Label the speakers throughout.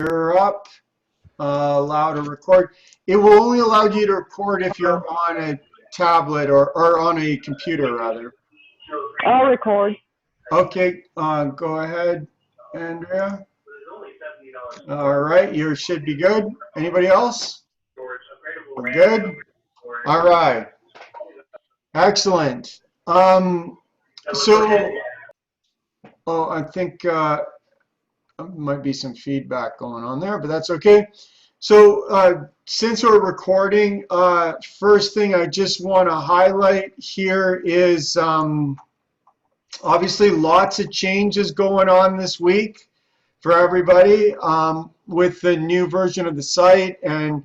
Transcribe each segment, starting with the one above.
Speaker 1: you're up. Allow to record. It will only allow you to record if you're on a tablet or on a computer, rather.
Speaker 2: I'll record.
Speaker 1: Okay, go ahead, Andrea. All right, you should be good. Anybody else? We're good. All right, excellent. So, oh, I think might be some feedback going on there, but that's okay. So since we're recording, first thing I just want to highlight here is obviously lots of changes going on this week for everybody with the new version of the site. And,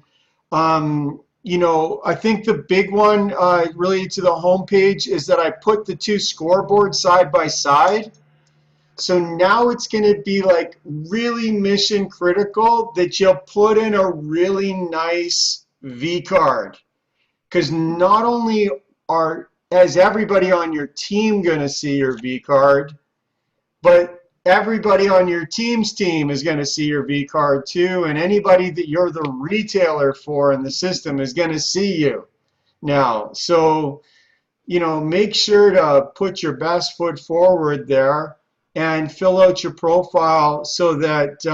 Speaker 1: you know, I think the big one related to the homepage is that I put the two scoreboards side by side. So now it's going to be like really mission critical that you'll put in a really nice V card, because not only is everybody on your team going to see your V card, but everybody on your team's team is going to see your V card too, and anybody that you're the retailer for in the system is going to see you now. So, you know, make sure to put your best foot forward there and fill out your profile so that,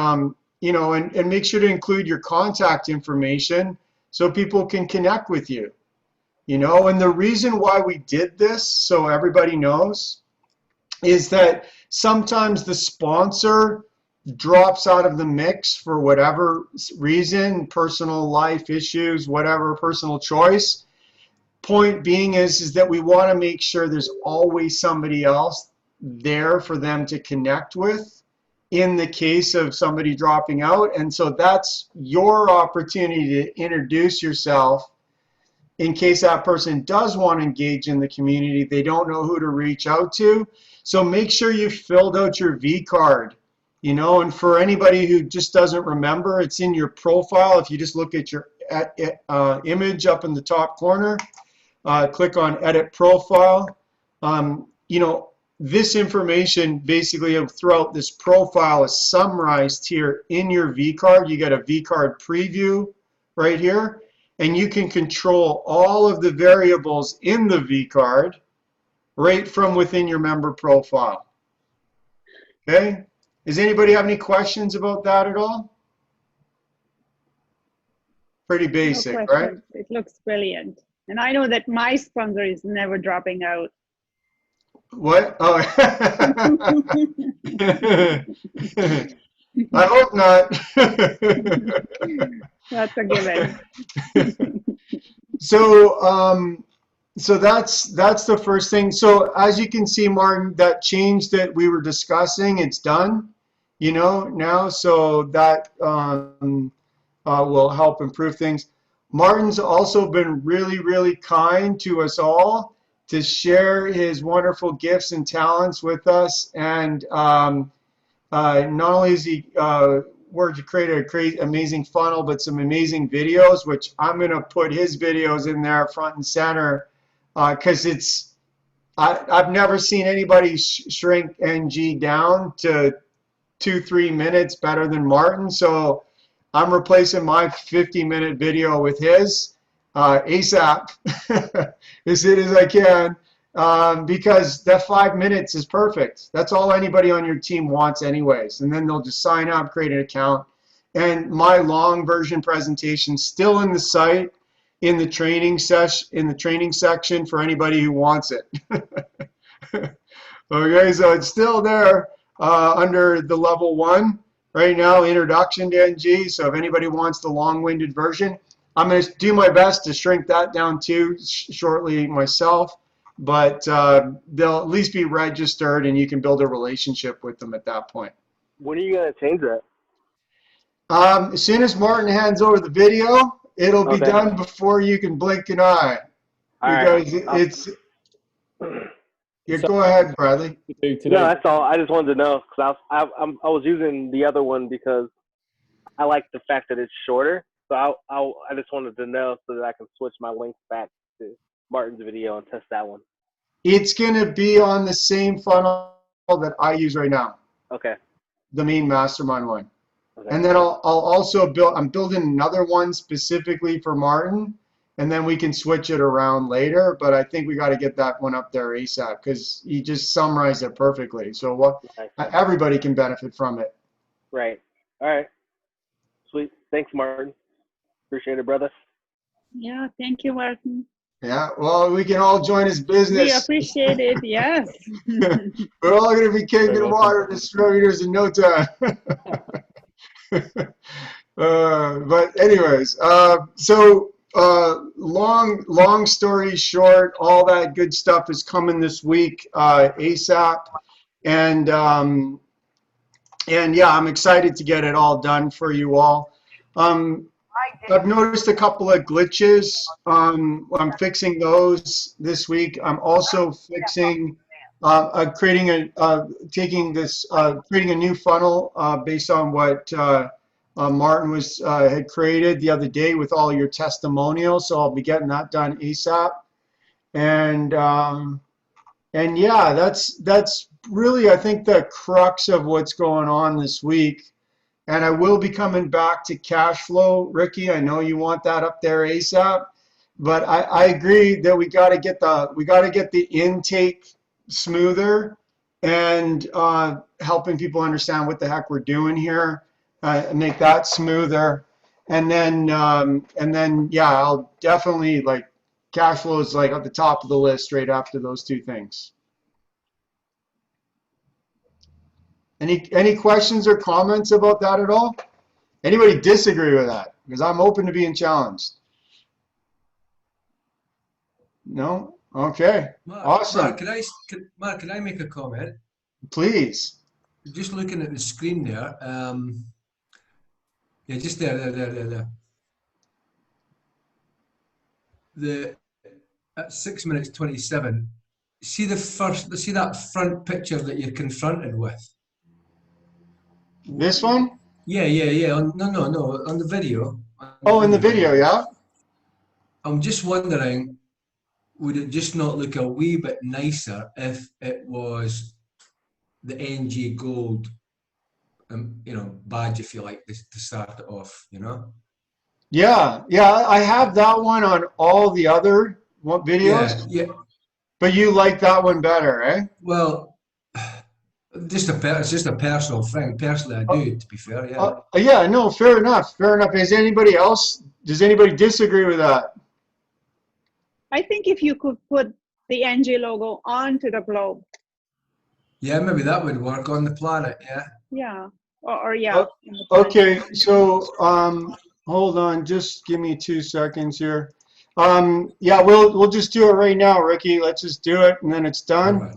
Speaker 1: you know, and make sure to include your contact information so people can connect with you, you know. And the reason why we did this, so everybody knows, is that sometimes the sponsor drops out of the mix for whatever reason, personal life issues, whatever, personal choice. Point being is that we want to make sure there's always somebody else there for them to connect with in the case of somebody dropping out. And so that's your opportunity to introduce yourself in case that person does want to engage in the community. They don't know who to reach out to. So make sure you filled out your V card, you know. And for anybody who just doesn't remember, it's in your profile. If you just look at your image up in the top corner, click on edit profile. You know, this information basically throughout this profile is summarized here in your V card. You got a V card preview right here, and you can control all of the variables in the V card right from within your member profile. Okay? Does anybody have any questions about that at all? Pretty basic,
Speaker 2: No
Speaker 1: right?
Speaker 2: It looks brilliant. And I know that my sponsor is never dropping out.
Speaker 1: What? Oh. I hope not.
Speaker 2: That's a given.
Speaker 1: So that's the first thing. So as you can see, Martin, that change that we were discussing, it's done, you know, now. So that will help improve things. Martin's also been really, really kind to us all to share his wonderful gifts and talents with us. And not only has he worked to create a amazing funnel, but some amazing videos, which I'm going to put his videos in there front and center, because I've never seen anybody shrink NG down to 2-3 minutes better than Martin. So I'm replacing my 50-minute video with his ASAP as soon as I can, because that 5 minutes is perfect. That's all anybody on your team wants anyways. And then they'll just sign up, create an account. And my long version presentation still in the site, in the training section for anybody who wants it. Okay, so it's still there under the level 1 right now, introduction to NG. So if anybody wants the long-winded version, I'm going to do my best to shrink that down too shortly myself, but they'll at least be registered and you can build a relationship with them at that point.
Speaker 3: When are you going to change that?
Speaker 1: As soon as Martin hands over the video, it'll be done before you can blink an eye. Because it's... Yeah, go ahead, Bradley.
Speaker 3: No, that's all. I just wanted to know, because I was using the other one because I like the fact that it's shorter. So I just wanted to know so that I can switch my links back to Martin's video and test that one.
Speaker 1: It's going to be on the same funnel that I use right now.
Speaker 3: Okay.
Speaker 1: The main mastermind one.
Speaker 3: Okay.
Speaker 1: And then I'll also I'm building another one specifically for Martin, and then we can switch it around later. But I think we got to get that one up there ASAP because you just summarized it perfectly. So
Speaker 3: Nice.
Speaker 1: everybody can benefit from it.
Speaker 3: Right. All right. Sweet. Thanks, Martin. Appreciate it, brother.
Speaker 2: Yeah, thank you, Martin.
Speaker 1: Yeah, well, we can all join his
Speaker 2: We
Speaker 1: business.
Speaker 2: appreciate it. Yes.
Speaker 1: We're all going to be
Speaker 3: Very
Speaker 1: Kangen
Speaker 3: welcome.
Speaker 1: water distributors in no time. But anyways, long story short, all that good stuff is coming this week, ASAP, and yeah, I'm excited to get it all done for you all. I've noticed a couple of glitches. I'm fixing those this week. I'm also fixing, creating creating a new funnel based on what Martin had created the other day with all your testimonials. So I'll be getting that done ASAP. And yeah, that's really, I think, the crux of what's going on this week. And I will be coming back to cash flow, Ricky. I know you want that up there ASAP, but I agree that we got to get the intake smoother and helping people understand what the heck we're doing here, make that smoother, and then yeah, I'll definitely cash flow is at the top of the list right after those two things. Any questions or comments about that at all? Anybody disagree with that? Because I'm open to being challenged. No? Okay. Awesome.
Speaker 4: Mark, can I make a comment?
Speaker 1: Please.
Speaker 4: Just looking at the screen there. Yeah, just there. At 6 minutes 27. See that front picture that you're confronted with.
Speaker 1: This one?
Speaker 4: Yeah. No. On the video.
Speaker 1: In the video, yeah.
Speaker 4: I'm just wondering, would it just not look a wee bit nicer if it was the NG Gold, badge, if you like, to start it off,
Speaker 1: Yeah. I have that one on all the other videos.
Speaker 4: Yeah.
Speaker 1: But you like that one better, eh?
Speaker 4: Well, it's just a personal thing. Personally, I do, to be fair. Yeah.
Speaker 1: Yeah. No. Fair enough. Does anybody disagree with that?
Speaker 2: I think if you could put the NG logo onto the globe.
Speaker 4: Yeah, maybe that would work on the planet. Yeah.
Speaker 2: Yeah. Or yeah.
Speaker 1: Okay. So hold on. Just give me 2 seconds here. Yeah, we'll just do it right now, Ricky. Let's just do it, and then it's done.
Speaker 4: Right.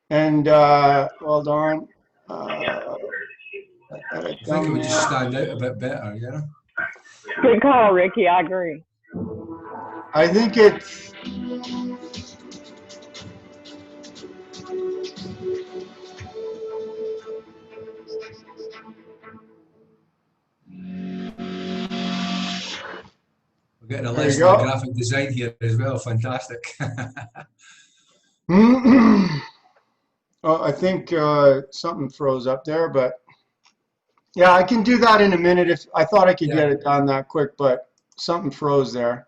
Speaker 1: And hold on.
Speaker 4: I think it would just stand out a bit better,
Speaker 5: Good call, Ricky. I agree.
Speaker 1: I think it's.
Speaker 4: We're getting a lesson in graphic design here as well. Fantastic.
Speaker 1: Oh, I think something froze up there, but yeah, I can do that in a minute. If I thought I could get it done that quick, but something froze there.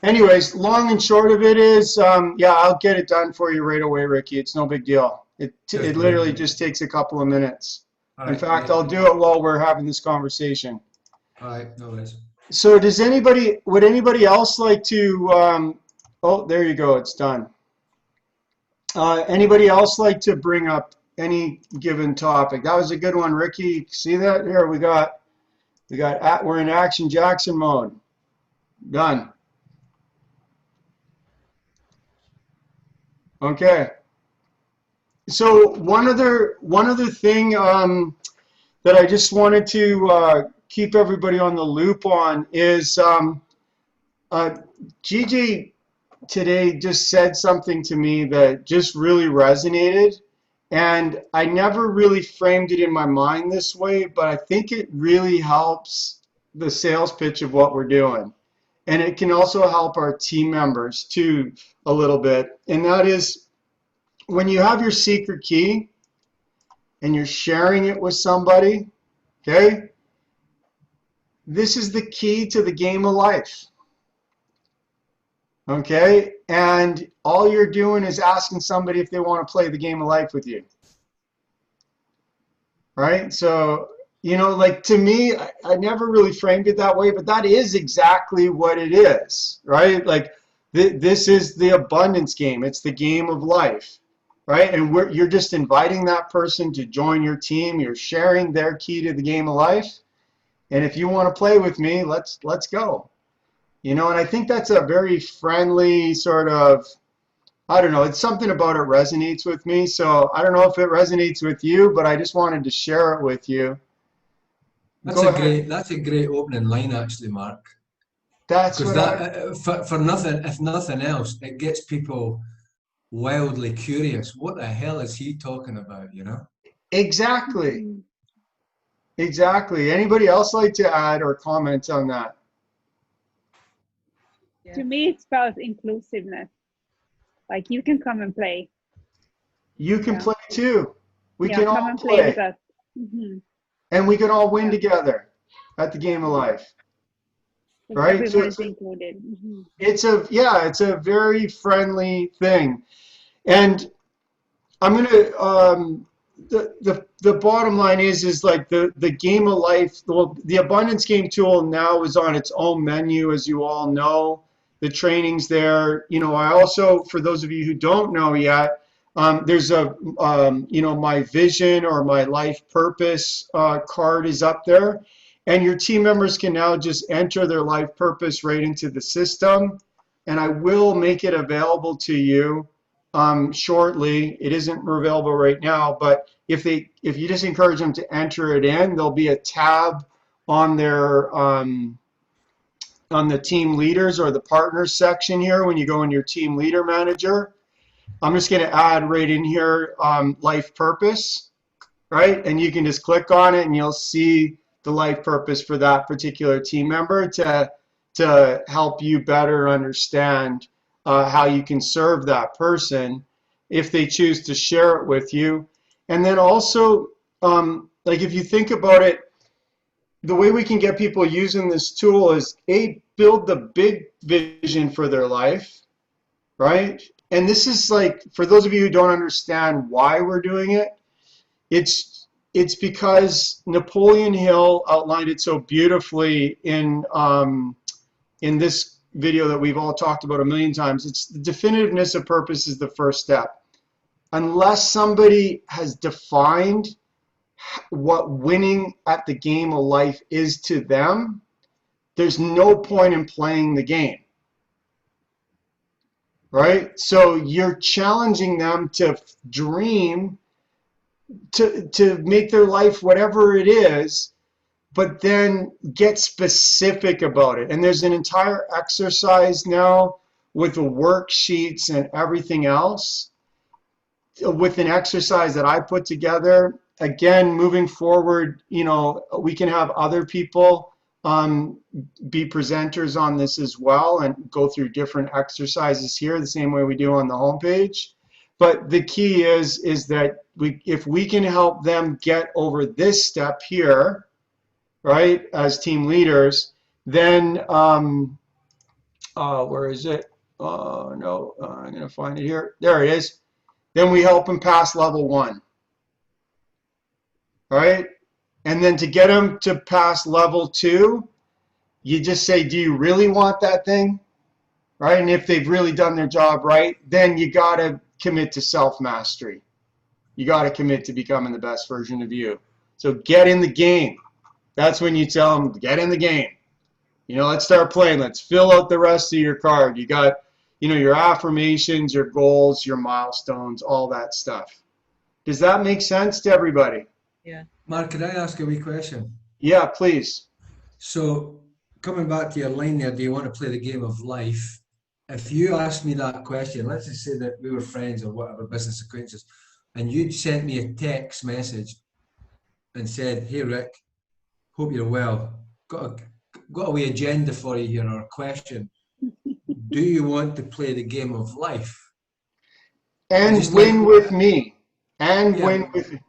Speaker 1: Anyways, long and short of it is, yeah, I'll get it done for you right away, Ricky. It's no big deal. It literally just takes a couple of minutes. In fact, I'll do it while we're having this conversation.
Speaker 4: All right, no worries.
Speaker 1: So would anybody else like to, oh, there you go, it's done. Anybody else like to bring up any given topic? That was a good one, Ricky. See that? Here we're in Action Jackson mode. Done. Okay. So one other thing that I just wanted to keep everybody on the loop on is Gigi today just said something to me that just really resonated, and I never really framed it in my mind this way, but I think it really helps the sales pitch of what we're doing, and it can also help our team members too a little bit. And that is, when you have your secret key and you're sharing it with somebody, Okay? This is the key to the game of life. Okay? And all you're doing is asking somebody if they want to play the game of life with you. Right? So, you know, like to me, I never really framed it that way, but that is exactly what it is, right? Like this is the abundance game. It's the game of life, right? And you're just inviting that person to join your team. You're sharing their key to the game of life. And if you want to play with me, let's go. You know, and I think that's a very friendly sort of, I don't know, it's something about it resonates with me. So I don't know if it resonates with you, but I just wanted to share it with you. Go ahead.
Speaker 4: That's a great opening line, actually, Mark.
Speaker 1: That's
Speaker 4: Because
Speaker 1: what
Speaker 4: that for nothing, if nothing else, it gets people wildly curious. What the hell is he talking about? You know?
Speaker 1: exactly.
Speaker 2: Mhm.
Speaker 1: Exactly. Anybody else like to add or comment on that?
Speaker 2: To me, it's about inclusiveness. Like you can come and play.
Speaker 1: You can
Speaker 2: Yeah.
Speaker 1: play too. We
Speaker 2: Yeah,
Speaker 1: can
Speaker 2: come
Speaker 1: all
Speaker 2: and play with
Speaker 1: play.
Speaker 2: us. Hmm.
Speaker 1: And we can all win
Speaker 2: Yeah.
Speaker 1: together at the game of life.
Speaker 2: Because
Speaker 1: Right? So
Speaker 2: everyone is included. Hmm.
Speaker 1: it's a very friendly thing. And I'm gonna the bottom line is like the game of life. Well, the abundance game tool now is on its own menu, as you all know. The training's there. You know, I also, for those of you who don't know yet, there's a you know, my vision or my life purpose card is up there, and your team members can now just enter their life purpose right into the system, and I will make it available to you shortly. It isn't available right now, but if you just encourage them to enter it in, there'll be a tab on their on the team leaders or the partners section here when you go in your team leader manager. I'm just going to add right in here life purpose, right? And you can just click on it and you'll see the life purpose for that particular team member to help you better understand how you can serve that person if they choose to share it with you. And then also, like if you think about it, the way we can get people using this tool is build the big vision for their life, right? And this is like, for those of you who don't understand why we're doing it, it's because Napoleon Hill outlined it so beautifully in this video that we've all talked about a million times. It's the definitiveness of purpose is the first step. Unless somebody has defined what winning at the game of life is to them, there's no point in playing the game. Right? So you're challenging them to dream, to make their life whatever it is, but then get specific about it. And there's an entire exercise now with the worksheets and everything else, with an exercise that I put together. Again, moving forward, you know, we can have other people be presenters on this as well and go through different exercises here the same way we do on the homepage. But the key is that if we can help them get over this step here, right, as team leaders, then where is it? No, I'm going to find it here. There it is. Then we help them pass level 1. All right? And then to get them to pass level 2, you just say, do you really want that thing? Right? And if they've really done their job right, then you got to commit to self-mastery. You got to commit to becoming the best version of you. So get in the game. That's when you tell them, get in the game. You know, let's start playing. Let's fill out the rest of your card. You got, you know, your affirmations, your goals, your milestones, all that stuff. Does that make sense to everybody?
Speaker 5: Yeah.
Speaker 4: Mark, could I ask a wee question?
Speaker 1: Yeah, please.
Speaker 4: So, coming back to your line there, do you want to play the game of life? If you asked me that question, let's just say that we were friends or whatever, business acquaintances, and you'd sent me a text message and said, "Hey Rick, hope you're well. Got a wee agenda for you here, or a question. Do you want to play the game of life?
Speaker 1: And
Speaker 4: Just
Speaker 1: win
Speaker 4: like,
Speaker 1: with me. And
Speaker 4: yeah,
Speaker 1: win with me.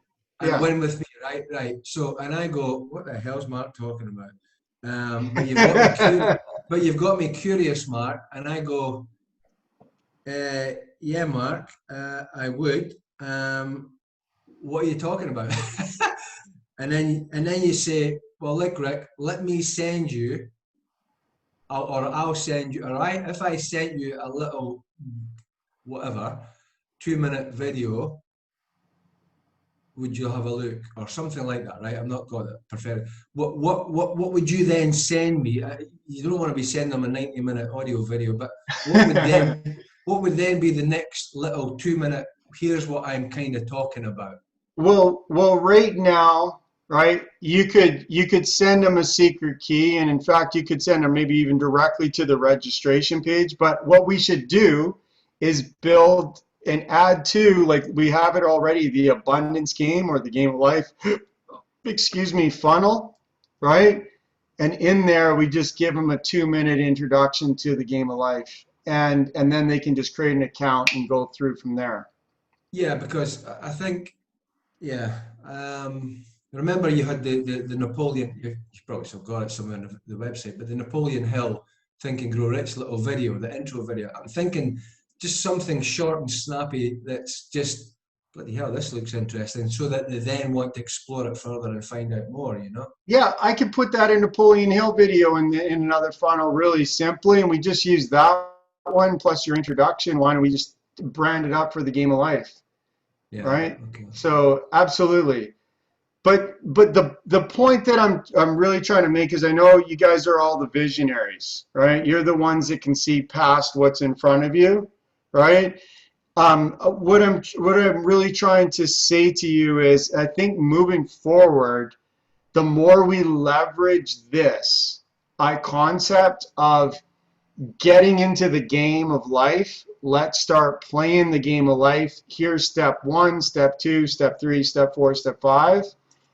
Speaker 4: and
Speaker 1: Yeah.
Speaker 4: win with me, right. So, and I go, what the hell's Mark talking about? But you've got me curious. But you've got me curious, Mark. And I go, yeah, Mark, I would. What are you talking about? and then you say, well, look, Rick, let me send you, or I'll send you. All right, if I sent you a little whatever 2-minute video, would you have a look or something like that, right? I've not got it preferred. What would you then send me? You don't want to be sending them a 90-minute audio video, but what would then be the next little 2-minute? Here's what I'm kind of talking about.
Speaker 1: Well, right now, right? You could send them a secret key, and in fact, you could send them maybe even directly to the registration page. But what we should do is build and add to, like we have it already, the abundance game or the game of life, excuse me, funnel, right? And in there, we just give them a 2-minute introduction to the game of life, and then they can just create an account and go through from there.
Speaker 4: Yeah, because I think, yeah. Remember you had the Napoleon, you probably still got it somewhere on the website, but the Napoleon Hill Think and Grow Rich little video, the intro video. I'm thinking just something short and snappy that's just, bloody hell, this looks interesting, so that they then want to explore it further and find out more, you know?
Speaker 1: Yeah, I could put that in Napoleon Hill video in another funnel really simply, and we just use that one plus your introduction one, and we just brand it up for the game of life.
Speaker 4: Yeah,
Speaker 1: right?
Speaker 4: Okay.
Speaker 1: So absolutely. But the point that I'm really trying to make is, I know you guys are all the visionaries, right? You're the ones that can see past what's in front of you, right? What I'm really trying to say to you is, I think moving forward, the more we leverage this concept of getting into the game of life, let's start playing the game of life. Here's step 1, step 2, step 3, step 4, step 5,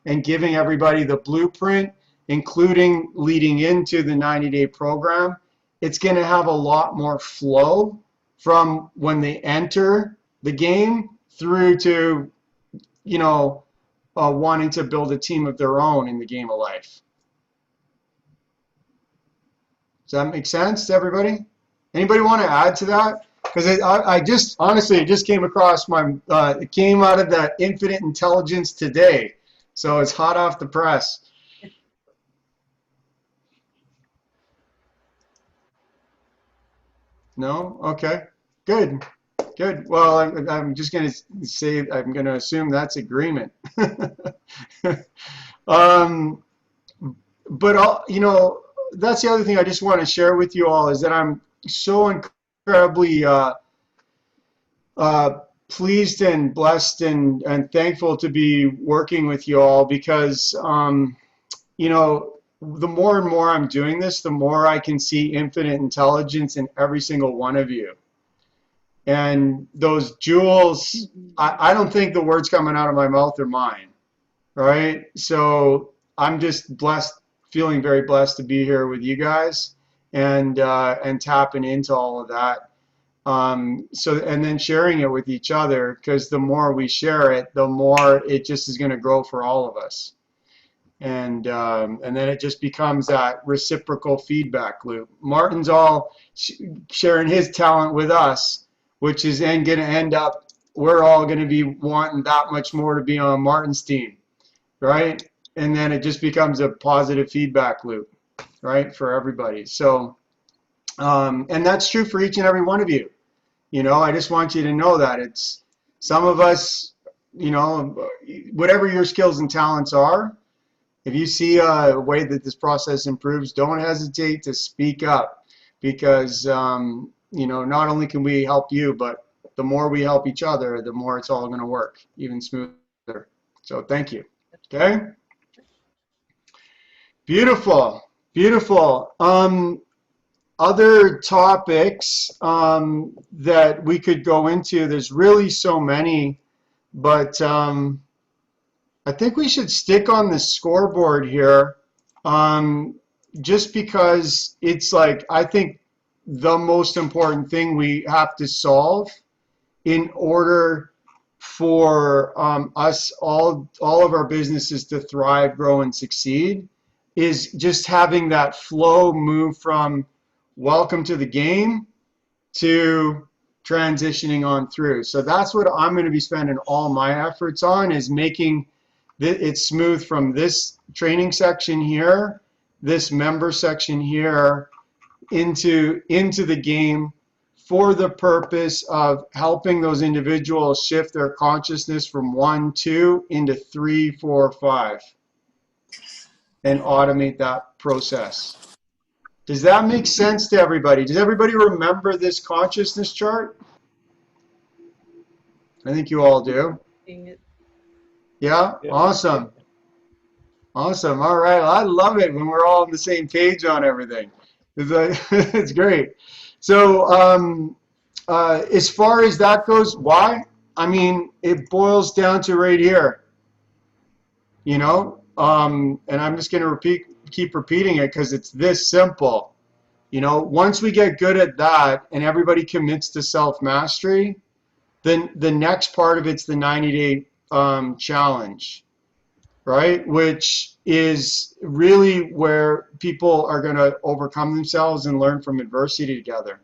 Speaker 1: and giving everybody the blueprint, including leading into the 90-day program. It's going to have a lot more flow from when they enter the game through to, wanting to build a team of their own in the game of life. Does that make sense to everybody? Anybody want to add to that? Because I just, honestly, it just came across my, it came out of the Infinite Intelligence today. So it's hot off the press. No? Okay. Good. Good. Well, I'm just going to say, I'm going to assume that's agreement. But, that's the other thing I just want to share with you all, is that I'm so incredibly pleased and blessed and thankful to be working with you all, because, the more and more I'm doing this, the more I can see infinite intelligence in every single one of you. And those jewels, I don't think the words coming out of my mouth are mine, right? So I'm just blessed, feeling very blessed to be here with you guys and tapping into all of that. And then sharing it with each other, because the more we share it, the more it just is going to grow for all of us. And then it just becomes that reciprocal feedback loop. Martin's all sharing his talent with us, which is then going to end up, we're all going to be wanting that much more to be on Martin's team, right? And then it just becomes a positive feedback loop, right, for everybody. So, and that's true for each and every one of you. I just want you to know that it's some of us, whatever your skills and talents are, if you see a way that this process improves, don't hesitate to speak up, because, not only can we help you, but the more we help each other, the more it's all going to work even smoother. So thank you. Okay. Beautiful. Beautiful. Other topics that we could go into, there's really so many, but I think we should stick on the scoreboard here, just because it's like, I think the most important thing we have to solve in order for us, all of our businesses to thrive, grow, and succeed is just having that flow move from welcome to the game to transitioning on through. So that's what I'm going to be spending all my efforts on, is making it smooth from this training section here, this member section here, into the game, for the purpose of helping those individuals shift their consciousness from 1, 2 into 3, 4, 5, and automate that process. Does that make sense to everybody? Does everybody remember this consciousness chart? I think you all do. Yeah?
Speaker 3: Yeah.
Speaker 1: Awesome. Awesome. All right. Well, I love it when we're all on the same page on everything. It's great. So as far as that goes, why? I mean, it boils down to right here, you know, and I'm just going to keep repeating it because it's this simple. You know, once we get good at that and everybody commits to self-mastery, then the next part of it's the 90-day challenge, right? Which is really where people are going to overcome themselves and learn from adversity together,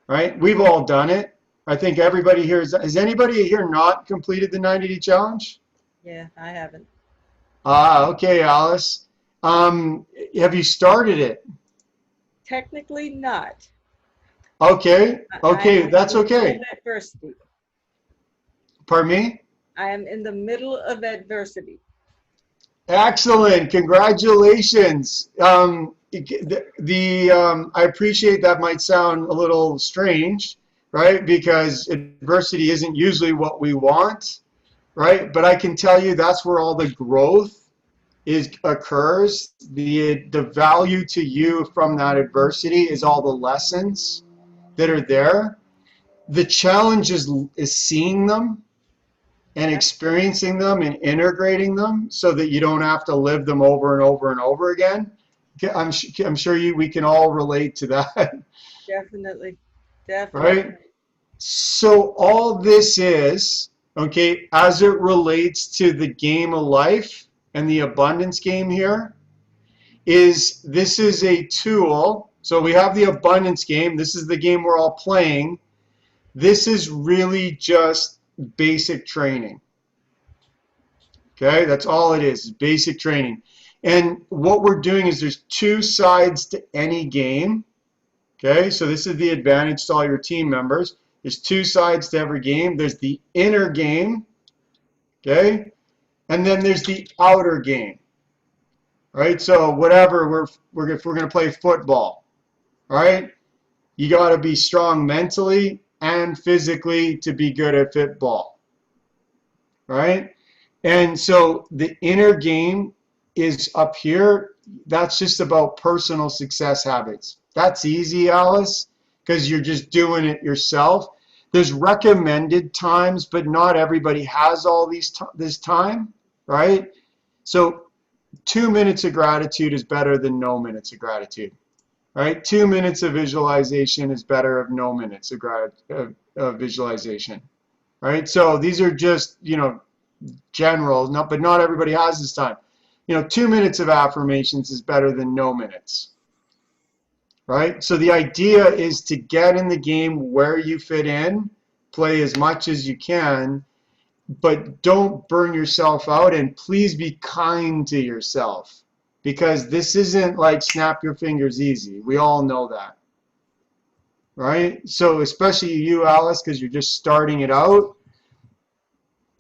Speaker 1: right? We've all done it. I think everybody here has anybody here not completed the 90-day challenge?
Speaker 6: Yeah, I haven't.
Speaker 1: Ah, okay, Alice. Have you started it?
Speaker 6: Technically not.
Speaker 1: Okay,
Speaker 6: I
Speaker 1: okay,
Speaker 6: am
Speaker 1: that's
Speaker 6: in the middle
Speaker 1: okay.
Speaker 6: of adversity.
Speaker 1: Pardon me?
Speaker 6: I am in the middle of adversity.
Speaker 1: Excellent, congratulations. I appreciate that might sound a little strange, right? Because adversity isn't usually what we want, right? But I can tell you that's where all the growth occurs. The value to you from that adversity is all the lessons that are there. The challenge is seeing them and experiencing them and integrating them so that you don't have to live them over and over and over again. I'm sure we can all relate to that.
Speaker 6: Definitely. Definitely.
Speaker 1: Right? So all this is, okay, as it relates to the game of life and the abundance game here, this is a tool. So we have the abundance game. This is the game we're all playing. This is really just basic training. Okay, that's all it is basic training. And what we're doing is there's two sides to any game. Okay, so this is the advantage to all your team members. There's two sides to every game. There's the inner game, okay, and then there's the outer game. All right, so whatever if we're going to play football, all right, you got to be strong mentally and physically to be good at football, right? And so the inner game is up here. That's just about personal success habits. That's easy, Alice, because you're just doing it yourself. There's recommended times, but not everybody has all this time, right? So 2 minutes of gratitude is better than no minutes of gratitude, right? 2 minutes of visualization is better than no minutes of visualization, right? So these are just, you know, general, but not everybody has this time. You know, 2 minutes of affirmations is better than no minutes, right? So the idea is to get in the game where you fit in, play as much as you can, but don't burn yourself out, and please be kind to yourself, because this isn't like snap your fingers easy. We all know that, right? So especially you, Alice, because you're just starting it out,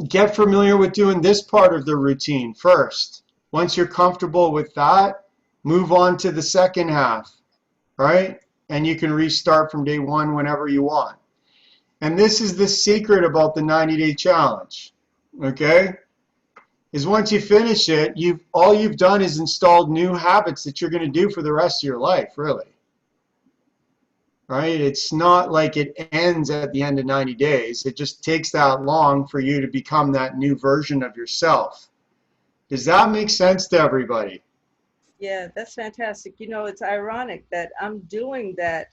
Speaker 1: get familiar with doing this part of the routine first. Once you're comfortable with that, move on to the second half, right? And you can restart from day one whenever you want. And this is the secret about the 90-day challenge, okay? Is once you finish it, all you've done is installed new habits that you're going to do for the rest of your life, really. Right? It's not like it ends at the end of 90 days. It just takes that long for you to become that new version of yourself. Does that make sense to everybody?
Speaker 6: Yeah, that's fantastic. You know, it's ironic that I'm doing that,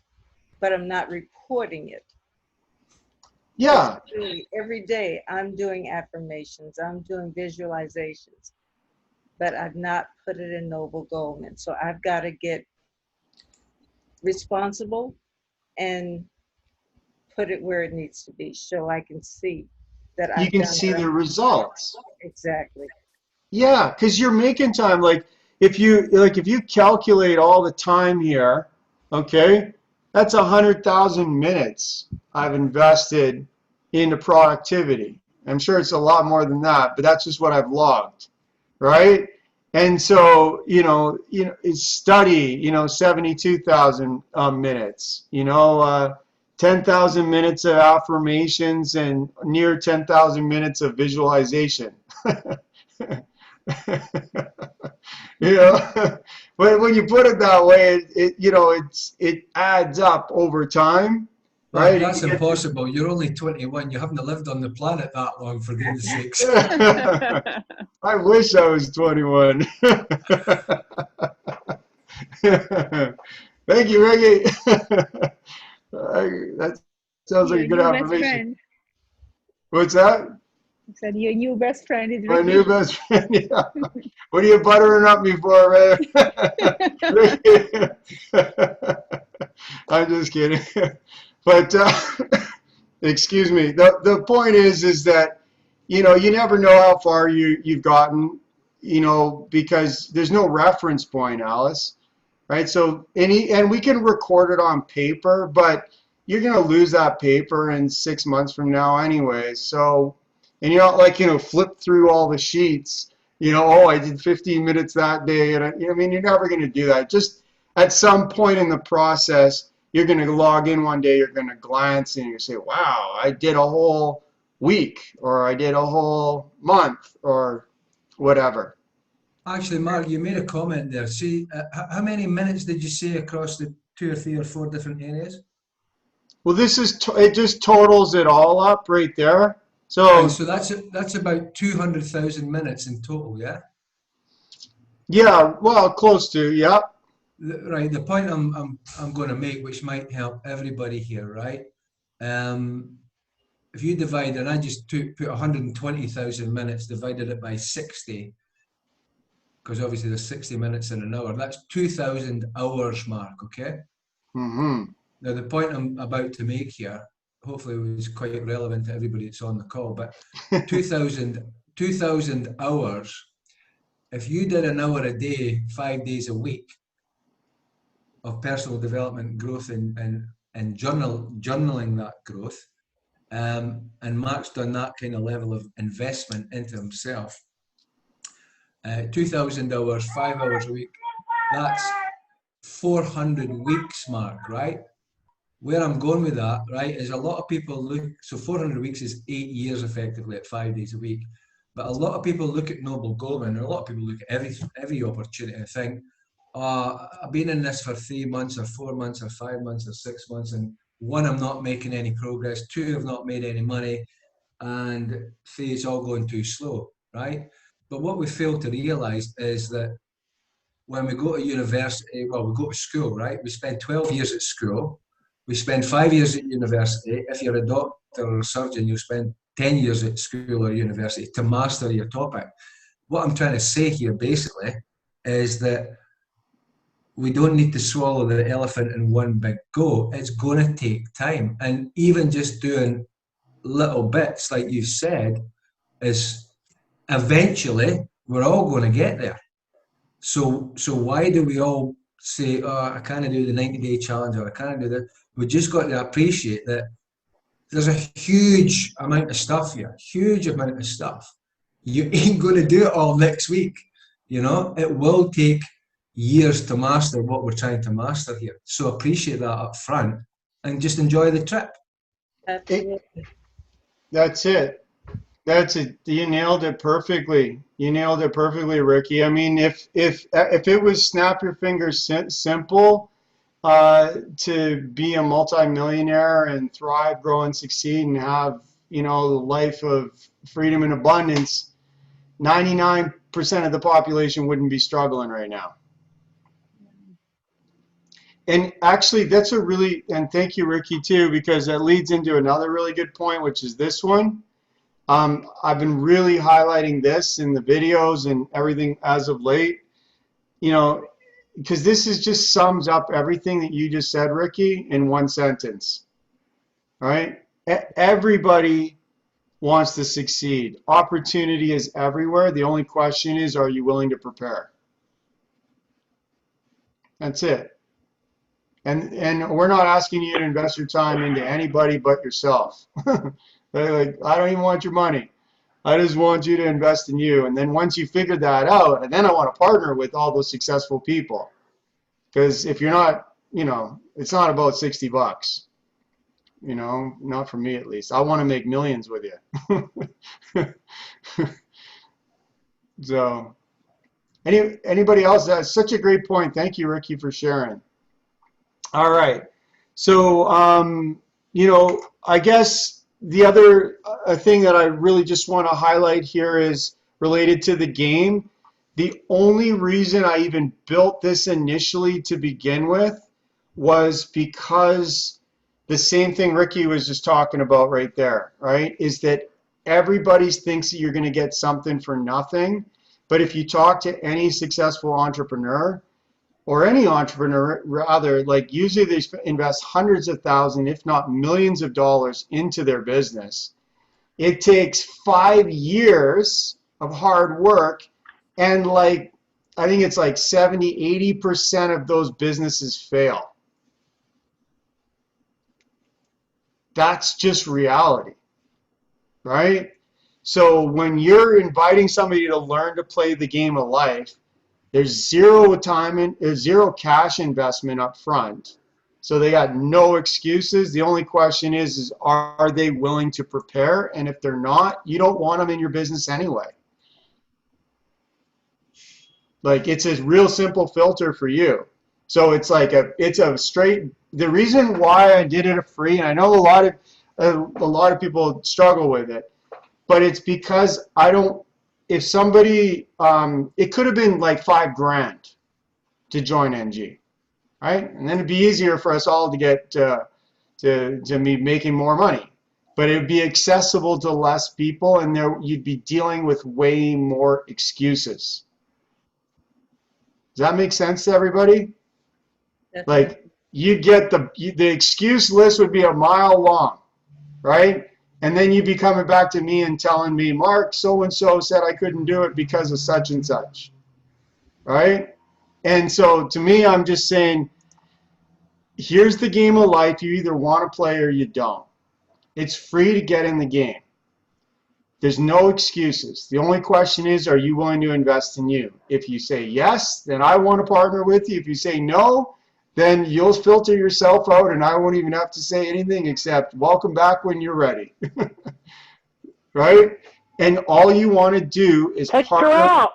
Speaker 6: but I'm not reporting it.
Speaker 1: Yeah.
Speaker 6: Really, every day I'm doing affirmations, I'm doing visualizations, but I've not put it in Noble Goldman. So I've got to get responsible and put it where it needs to be so I can see that
Speaker 1: You
Speaker 6: I've
Speaker 1: can
Speaker 6: done
Speaker 1: see
Speaker 6: what
Speaker 1: the
Speaker 6: I'm
Speaker 1: results.
Speaker 6: exactly.
Speaker 1: Yeah, because you're making time. Like if you calculate all the time here, okay, that's 100,000 minutes I've invested into productivity. I'm sure it's a lot more than that, but that's just what I've logged, right? And so, it's study, 72,000 minutes, 10,000 minutes of affirmations and near 10,000 minutes of visualization. But when you put it that way, it adds up over time,
Speaker 4: Mark,
Speaker 1: right?
Speaker 4: that's impossible. You're only 21. You haven't lived on the planet that long, for goodness sakes.
Speaker 1: I wish I was 21. Thank you, Ricky. That sounds like
Speaker 2: Your
Speaker 1: a good
Speaker 2: new best
Speaker 1: affirmation.
Speaker 2: friend.
Speaker 1: What's that?
Speaker 2: I said your new best friend is
Speaker 1: My
Speaker 2: Ricky.
Speaker 1: new best friend. Yeah. What are you buttering up me for, man? Ricky? I'm just kidding. But excuse me. The point is that you never know how far you've gotten, because there's no reference point, Alice, right? So and we can record it on paper, but you're gonna lose that paper in 6 months from now anyway. So, and you're not like flip through all the sheets. Oh, I did 15 minutes that day, and I mean, you're never gonna do that. Just at some point in the process, you're gonna log in one day, you're gonna glance, and you say, "Wow, I did a whole week, or I did a whole month, or whatever."
Speaker 4: Actually, Mark, you made a comment there. See, how many minutes did you say across the 2 or 3 or 4 different areas?
Speaker 1: Well, it just totals it all up right there.
Speaker 4: Right,
Speaker 1: So
Speaker 4: so that's about 200,000 minutes in total, yeah?
Speaker 1: yeah, well, close to, yeah.
Speaker 4: Right, the point I'm going to make, which might help everybody here, right? If you divide, and I just put 120,000 minutes, divided it by 60, because obviously there's 60 minutes in an hour. That's 2,000 hours, Mark, okay?
Speaker 1: Mm-hmm.
Speaker 4: Now, the point I'm about to make here, hopefully was quite relevant to everybody that's on the call, but 2,000 hours, if you did an hour a day, 5 days a week of personal development growth and journaling that growth, and Mark's done that kind of level of investment into himself, 2,000 hours, 5 hours a week, that's 400 weeks, Mark, right? Where I'm going with that, right, is a lot of people look, so 400 weeks is 8 years effectively at 5 days a week. But a lot of people look at Noble Goldman, and a lot of people look at every opportunity and think, I've been in this for 3 months or 4 months or 5 months or 6 months, and one, I'm not making any progress, two, I've not made any money, and three, it's all going too slow, right? But what we fail to realize is that when we go to university, well, we go to school, right? We spend 12 years at school. We spend 5 years at university. If you're a doctor or a surgeon, you spend 10 years at school or university to master your topic. What I'm trying to say here, basically, is that we don't need to swallow the elephant in one big go. It's going to take time. And even just doing little bits, like you said, is eventually we're all going to get there. So why do we all say, I can't do the 90-day challenge, or I can't do that? We just got to appreciate that there's a huge amount of stuff here, huge amount of stuff. You ain't going to do it all next week. It will take years to master what we're trying to master here. So appreciate that up front and just enjoy the trip.
Speaker 6: Absolutely.
Speaker 1: That's it. That's it. You nailed it perfectly. You nailed it perfectly, Ricky. I mean, if it was snap your fingers simple, to be a multimillionaire and thrive, grow, and succeed, and have the life of freedom and abundance, 99% of the population wouldn't be struggling right now. And actually, that's a really, and thank you, Ricky, too, because that leads into another really good point, which is this one. I've been really highlighting this in the videos and everything as of late, you know, because this is just sums up everything that you just said, Ricky, in one sentence, right? Everybody wants to succeed. Opportunity is everywhere. The only question is, are you willing to prepare? That's it. And we're not asking you to invest your time into anybody but yourself. Like, I don't even want your money. I just want you to invest in you. And then once you figure that out, and then I want to partner with all those successful people. Because if you're not, you know, it's not about 60 bucks. You know, not for me at least. I want to make millions with you. So, anybody else? That's such a great point. Thank you, Ricky, for sharing. All right. So, you know, I guess the other thing that I really just want to highlight here is related to the game. The only reason I even built this initially to begin with was because the same thing Ricky was just talking about right there, right? Is that everybody thinks that you're going to get something for nothing. But if you talk to any successful entrepreneur, or any entrepreneur rather, like usually they invest hundreds of thousands, if not millions of dollars into their business. It takes 5 years of hard work, and like, I think it's like 70–80% of those businesses fail. That's just reality, right? So when you're inviting somebody to learn to play the game of life, there's zero time and zero cash investment up front. So they got no excuses. The only question is are they willing to prepare? And if they're not, you don't want them in your business anyway. Like, it's a real simple filter for you. So it's like it's a straight, the reason why I did it free, and I know a lot of people struggle with it, but it's because I don't, if somebody, it could have been like $5,000 to join NG, right? And then it'd be easier for us all to get to me making more money. But it would be accessible to less people, and you'd be dealing with way more excuses. Does that make sense to everybody? Like, you'd get the excuse list would be a mile long, right? And then you'd be coming back to me and telling me, Mark, so-and-so said I couldn't do it because of such and such, right? And so to me, I'm just saying, here's the game of life. You either want to play or you don't. It's free to get in the game. There's no excuses. The only question is, are you willing to invest in you? If you say yes, then I want to partner with you. If you say no, then you'll filter yourself out, and I won't even have to say anything except welcome back when you're ready. Right? And all you want to do is partner.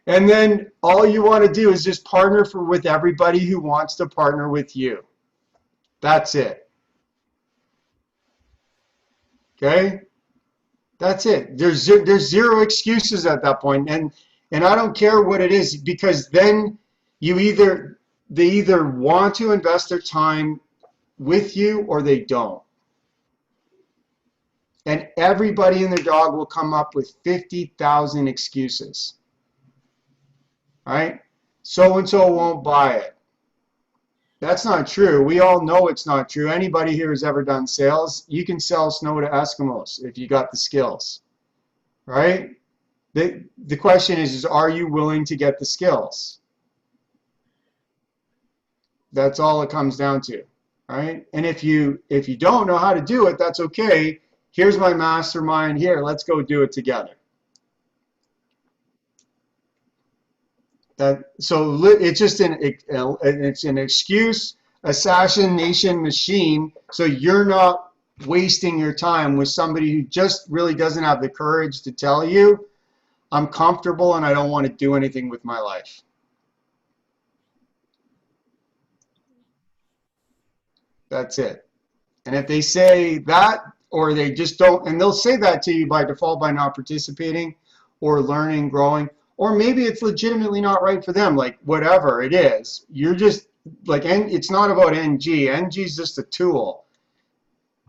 Speaker 1: And then all you want to do is just partner with everybody who wants to partner with you. That's it. Okay? That's it. There's zero excuses at that point. And I don't care what it is, because then they either want to invest their time with you or they don't. And everybody and their dog will come up with 50,000 excuses. Right? So-and-so won't buy it. That's not true. We all know it's not true. Anybody here who's ever done sales, you can sell snow to Eskimos if you got the skills. Right? The question is are you willing to get the skills? That's all it comes down to. Right? And if you don't know how to do it, that's okay. Here's my mastermind here. Let's go do it together. So it's just it's an excuse assassination machine, so you're not wasting your time with somebody who just really doesn't have the courage to tell you, I'm comfortable and I don't want to do anything with my life. That's it. And if they say that, or they just don't, and they'll say that to you by default by not participating or learning, growing, or maybe it's legitimately not right for them. Like whatever it is, you're just like, and it's not about NG. NG is just a tool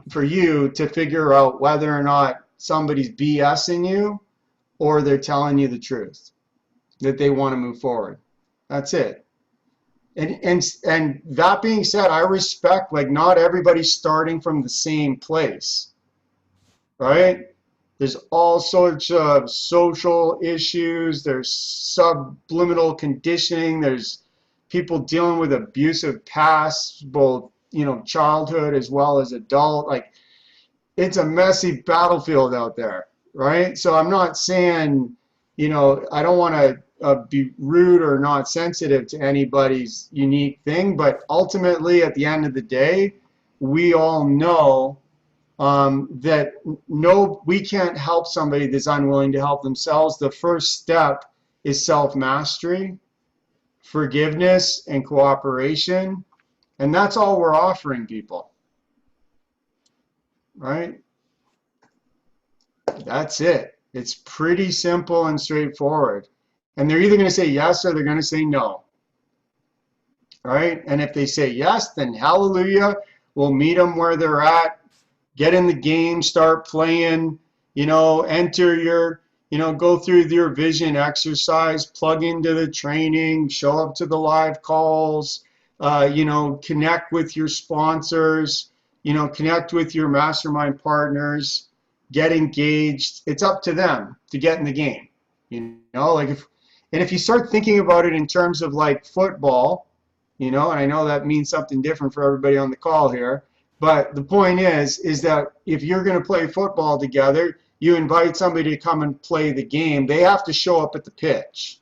Speaker 1: for you to figure out whether or not somebody's BSing you or they're telling you the truth that they want to move forward. That's it. And that being said, I respect, like, not everybody's starting from the same place, right? There's all sorts of social issues. There's subliminal conditioning. There's people dealing with abusive past, both, you know, childhood as well as adult. Like, it's a messy battlefield out there, right? So I'm not saying, you know, I don't want to be rude or not sensitive to anybody's unique thing, but ultimately, at the end of the day, we all know that no, we can't help somebody that's unwilling to help themselves. The first step is self-mastery, forgiveness, and cooperation, and that's all we're offering people, right? That's it. It's pretty simple and straightforward. And they're either going to say yes or they're going to say no. All right? And if they say yes, then hallelujah, we'll meet them where they're at, get in the game, start playing, you know, enter your, you know, go through your vision exercise, plug into the training, show up to the live calls, you know, connect with your sponsors, you know, connect with your mastermind partners, get engaged. It's up to them to get in the game. You know, like if you start thinking about it in terms of like football, you know, and I know that means something different for everybody on the call here, but the point is that if you're going to play football together, you invite somebody to come and play the game. They have to show up at the pitch,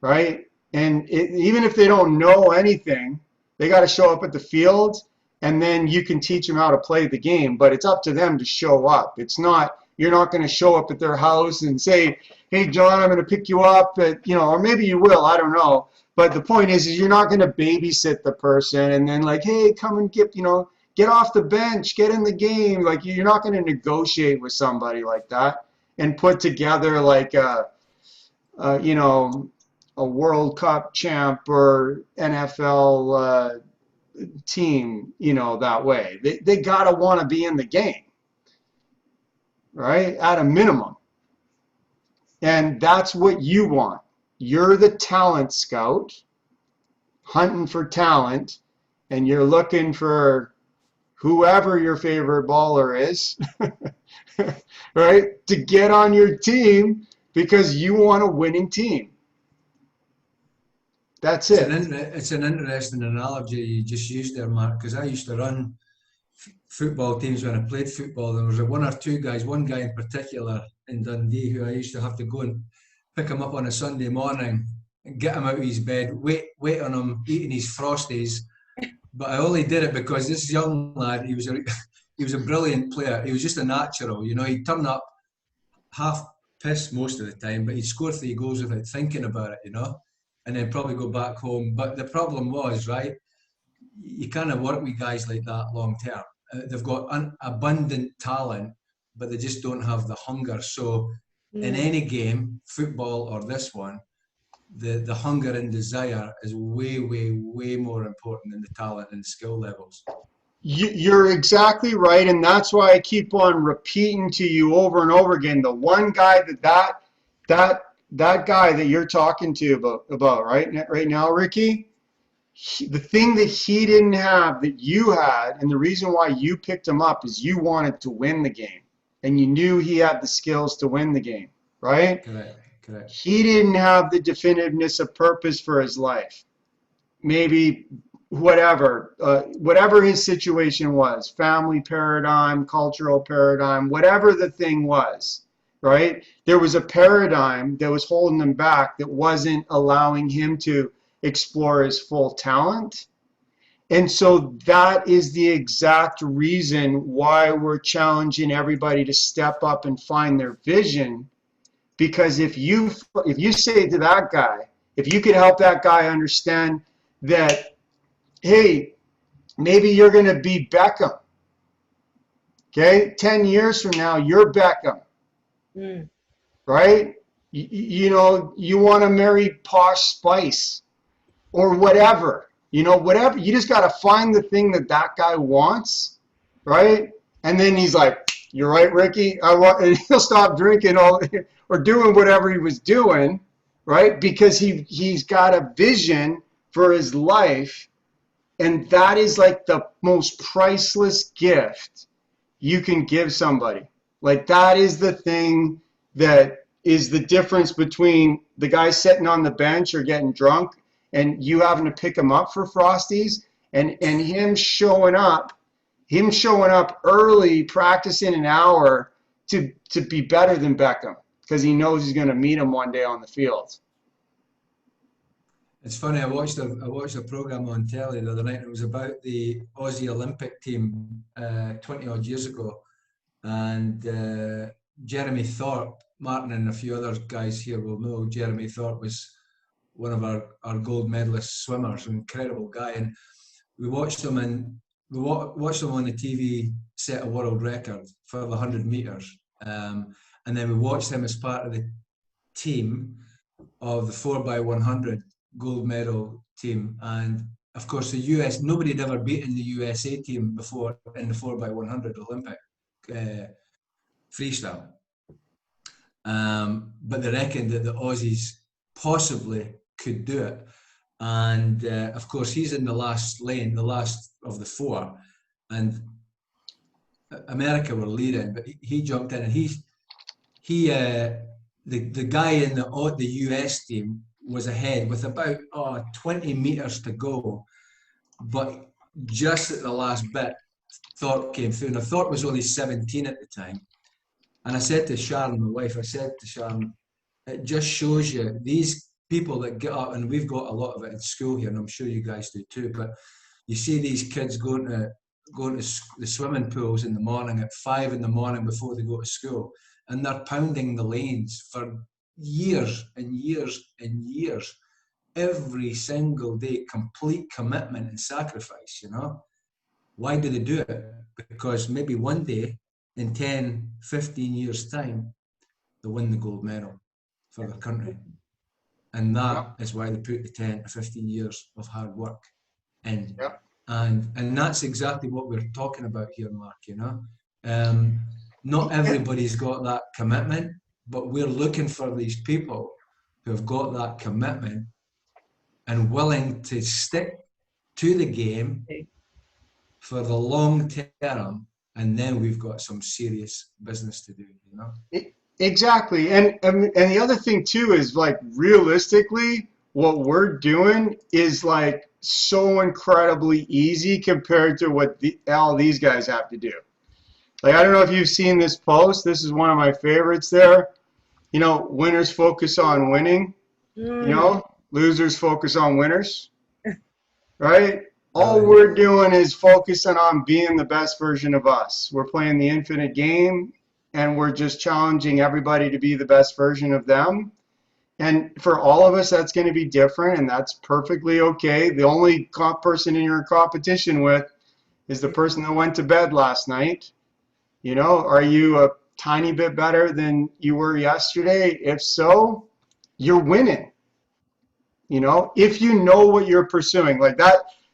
Speaker 1: right? And even if they don't know anything, they got to show up at the field, and then you can teach them how to play the game. But it's up to them to show up. It's not, you're not going to show up at their house and say, hey, John, I'm going to pick you up at, you know, or maybe you will, I don't know. But the point is you're not going to babysit the person and then like, hey, come and get, you know, get off the bench, get in the game. Like, you're not going to negotiate with somebody like that and put together like you know, a World Cup champ or NFL team, you know, that way. They got to want to be in the game, right? At a minimum. And that's what you want. You're the talent scout, hunting for talent, and you're looking for whoever your favorite baller is, right, to get on your team because you want a winning team. That's it.
Speaker 4: It's an interesting analogy you just used there, Mark, because I used to run football teams when I played football. There was one or two guys, one guy in particular in Dundee who I used to have to go and pick him up on a Sunday morning and get him out of his bed, wait on him eating his Frosties. But I only did it because this young lad, he was a brilliant player. He was just a natural, you know. He'd turn up half pissed most of the time, but he'd score 3 goals without thinking about it, you know, and then probably go back home. But the problem was, right, you kind of work with guys like that long term. They've got abundant talent, but they just don't have the hunger. So in any game, football or this one, the hunger and desire is way, way, way more important than the talent and skill levels.
Speaker 1: You're exactly right, and that's why I keep on repeating to you over and over again. The one guy that guy that you're talking to about right now, Ricky, the thing that he didn't have that you had, and the reason why you picked him up is you wanted to win the game, and you knew he had the skills to win the game, right?
Speaker 4: Correct.
Speaker 1: He didn't have the definitiveness of purpose for his life. Maybe whatever his situation was, family paradigm, cultural paradigm, whatever the thing was, right? There was a paradigm that was holding him back, that wasn't allowing him to explore his full talent. And so that is the exact reason why we're challenging everybody to step up and find their vision. Because if you say to that guy, if you could help that guy understand that, hey, maybe you're going to be Beckham, okay? 10 years from now, you're Beckham, right? You know, you want to marry Posh Spice or whatever. You know, whatever. You just got to find the thing that that guy wants, right? And then he's like, "You're right, Ricky. I want," and he'll stop drinking all or doing whatever he was doing, right? Because he's got a vision for his life, and that is like the most priceless gift you can give somebody. Like that is the thing that is the difference between the guy sitting on the bench or getting drunk and you having to pick him up for Frosties, and him showing up early, practicing an hour to be better than Beckham because he knows he's going to meet him one day on the field.
Speaker 4: It's funny. I watched a program on telly the other night. It was about the Aussie Olympic team 20 odd years ago, and Jeremy Thorpe, Martin, and a few other guys here will know. Jeremy Thorpe was one of our gold medalist swimmers, an incredible guy, and we watched him on the TV set a world record for the 100 meters, and then we watched him as part of the team of the 4x100 gold medal team. And of course, the US, nobody had ever beaten the USA team before in the 4x100 Olympic freestyle. But they reckoned that the Aussies possibly could do it. And of course, he's in the last lane, the last of the four. And America were leading, but he jumped in, and the guy in the US team was ahead with about 20 meters to go, but just at the last bit, Thorpe came through. Now, Thorpe was only 17 at the time, and I said to Sharon, my wife, it just shows you these people that get up, and we've got a lot of it in school here, and I'm sure you guys do too, but you see these kids going to the swimming pools in the morning at 5 in the morning before they go to school, and they're pounding the lanes for years and years and years, every single day, complete commitment and sacrifice, you know. Why do they do it? Because maybe one day, in 10, 15 years' time, they'll win the gold medal for their country. And that is why they put the 10 to 15 years of hard work in.
Speaker 1: Yep.
Speaker 4: And that's exactly what we're talking about here, Mark, you know. Not everybody's got that commitment, but we're looking for these people who have got that commitment and willing to stick to the game for the long term, and then we've got some serious business to do, you know.
Speaker 1: Exactly. And the other thing too is, like, realistically, what we're doing is like so incredibly easy compared to what all these guys have to do. Like, I don't know if you've seen this post. This is one of my favorites there. You know, winners focus on winning. You know, losers focus on winners. Right? All we're doing is focusing on being the best version of us. We're playing the infinite game, and we're just challenging everybody to be the best version of them. And for all of us, that's going to be different, and that's perfectly okay. The only person you're in competition with is the person that went to bed last night. You know, are you a tiny bit better than you were yesterday? If so, you're winning. You know, if you know what you're pursuing, like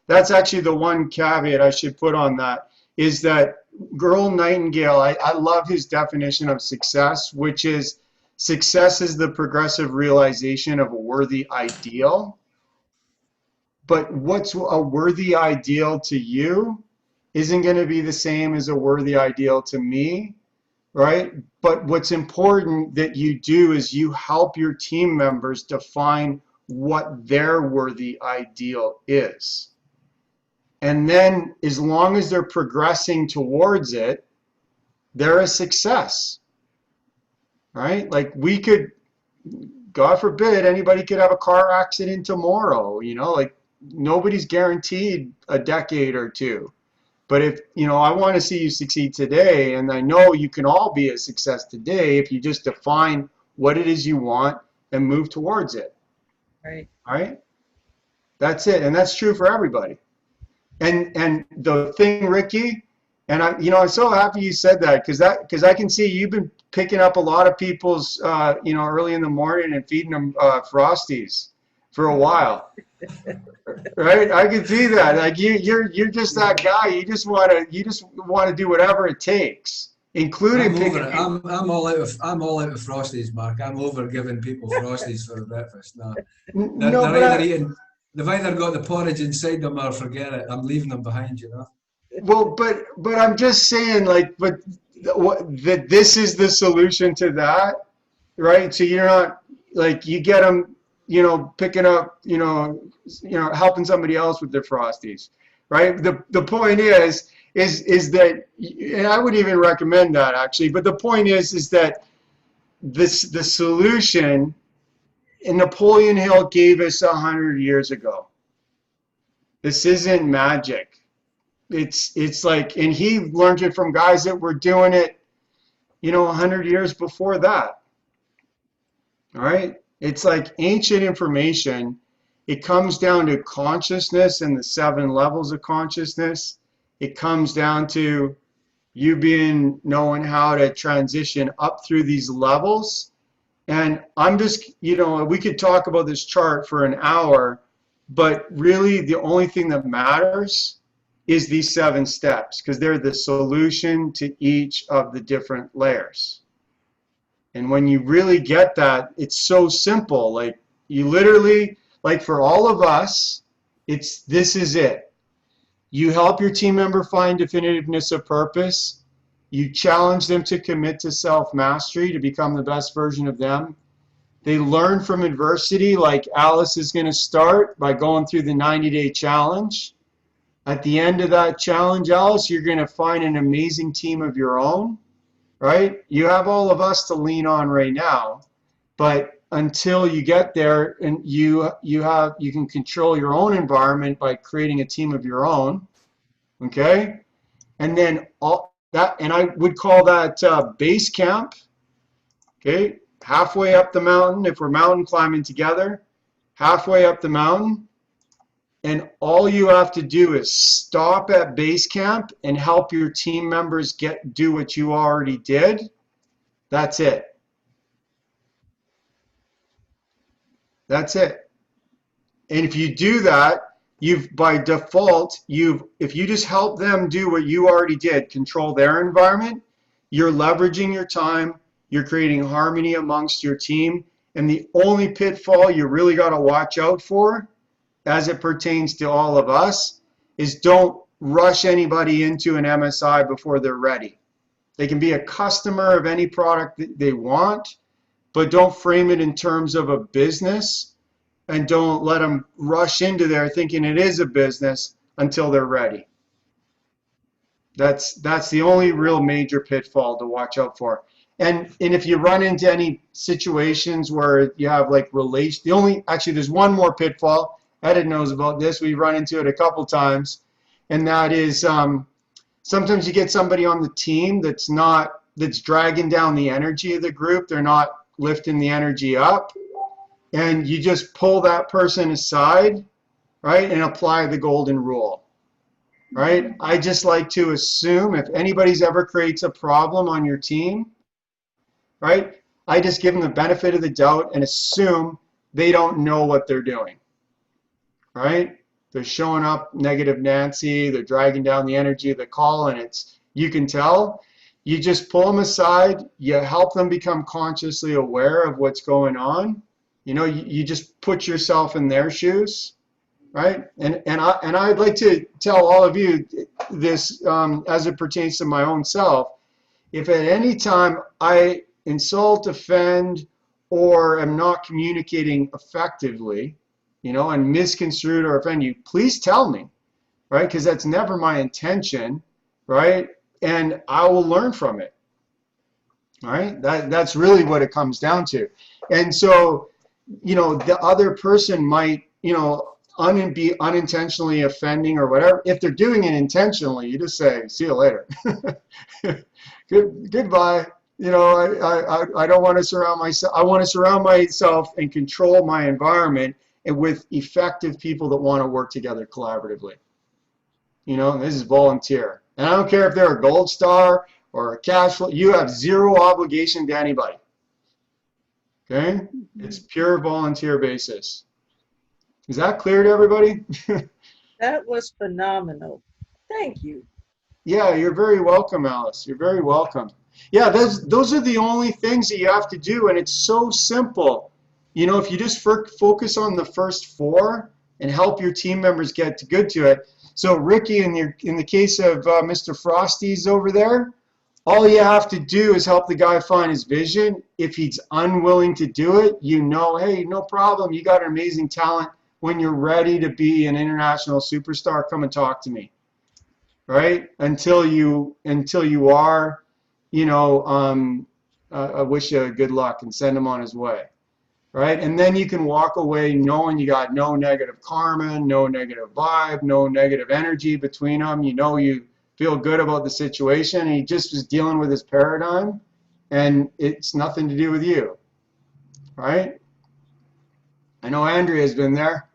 Speaker 1: that's actually the one caveat I should put on that, is that Earl Nightingale, I love his definition of success, which is success is the progressive realization of a worthy ideal. But what's a worthy ideal to you isn't going to be the same as a worthy ideal to me, right? But what's important that you do is you help your team members define what their worthy ideal is. And then as long as they're progressing towards it, they're a success, right? Like, we could, God forbid, anybody could have a car accident tomorrow, you know, like nobody's guaranteed a decade or two. But if, you know, I want to see you succeed today, and I know you can all be a success today if you just define what it is you want and move towards it.
Speaker 6: Right.
Speaker 1: All right? That's it. And that's true for everybody. And the thing, Ricky, and I'm so happy you said that, because I can see you've been picking up a lot of people's, early in the morning and feeding them Frosties for a while. Right? I can see that. Like you're just that guy. You just want to do whatever it takes, including
Speaker 4: I'm over
Speaker 1: picking.
Speaker 4: it. I'm all out of Frosties, Mark. I'm over giving people Frosties for breakfast. No,
Speaker 1: No,
Speaker 4: they're either
Speaker 1: but
Speaker 4: eating. They've either got the porridge inside them or forget it. I'm leaving them behind, you know.
Speaker 1: but I'm just saying, like, that this is the solution to that, right? So you're not like you get them, picking up, helping somebody else with their Frosties, right? The point is that, and I would even recommend that actually. But the point is that the solution, and Napoleon Hill gave us 100 years ago. This isn't magic. It's like, and he learned it from guys that were doing it, 100 years before that. All right. It's like ancient information. It comes down to consciousness and the 7 levels of consciousness. It comes down to you knowing how to transition up through these levels. And I'm just, we could talk about this chart for an hour, but really the only thing that matters is these 7 steps, because they're the solution to each of the different layers. And when you really get that, it's so simple. Like you literally, like for all of us, this is it. You help your team member find definitiveness of purpose. You challenge them to commit to self-mastery to become the best version of them. They learn from adversity, like Alice is going to start by going through the 90-day challenge. At the end of that challenge, Alice, you're going to find an amazing team of your own, right? You have all of us to lean on right now, but until you get there, and you can control your own environment by creating a team of your own, okay? And then all that, and I would call that base camp, okay? Halfway up the mountain, if we're mountain climbing together, halfway up the mountain, and all you have to do is stop at base camp and help your team members do what you already did. That's it. That's it. And if you do that, by default, if you just help them do what you already did, control their environment, you're leveraging your time, you're creating harmony amongst your team, and the only pitfall you really got to watch out for, as it pertains to all of us, is don't rush anybody into an MSI before they're ready. They can be a customer of any product that they want, but don't frame it in terms of a business, and don't let them rush into there thinking it is a business until they're ready. That's the only real major pitfall to watch out for. And if you run into any situations where you have like actually there's one more pitfall. Ed knows about this. We run into it a couple times, and that is sometimes you get somebody on the team that's dragging down the energy of the group. They're not lifting the energy up, and you just pull that person aside, right, and apply the golden rule, right? I just like to assume if anybody's ever creates a problem on your team, right, I just give them the benefit of the doubt and assume they don't know what they're doing. Right? They're showing up negative Nancy, they're dragging down the energy of the call, and you can tell. You just pull them aside, you help them become consciously aware of what's going on. You just put yourself in their shoes, right? And I'd like to tell all of you this as it pertains to my own self. If at any time I insult, offend, or am not communicating effectively, and misconstrued or offend you, please tell me, right? Because that's never my intention, right? And I will learn from it, right? That's really what it comes down to. And so, the other person might, be unintentionally offending or whatever. If they're doing it intentionally, you just say, see you later. Goodbye. I don't want to surround myself. I want to surround myself and control my environment and with effective people that want to work together collaboratively. This is volunteer. And I don't care if they're a GoldStar or a cash flow. You have zero obligation to anybody. Okay? It's pure volunteer basis. Is that clear to everybody?
Speaker 6: That was phenomenal. Thank you.
Speaker 1: Yeah, you're very welcome, Alice. You're very welcome. Yeah, those are the only things that you have to do, and it's so simple. You know, if you just focus on the first four and help your team members get good to it. So, Ricky, in the case of Mr. Frosty's over there, all you have to do is help the guy find his vision. If he's unwilling to do it, you know, hey, no problem. You got an amazing talent. When you're ready to be an international superstar, come and talk to me. Right? Until you are, you know, I wish you good luck and send him on his way. Right? And then you can walk away knowing you got no negative karma, no negative vibe, no negative energy between them. You know, you feel good about the situation. He just was dealing with his paradigm, and it's nothing to do with you. Right? I know Andrea's been there.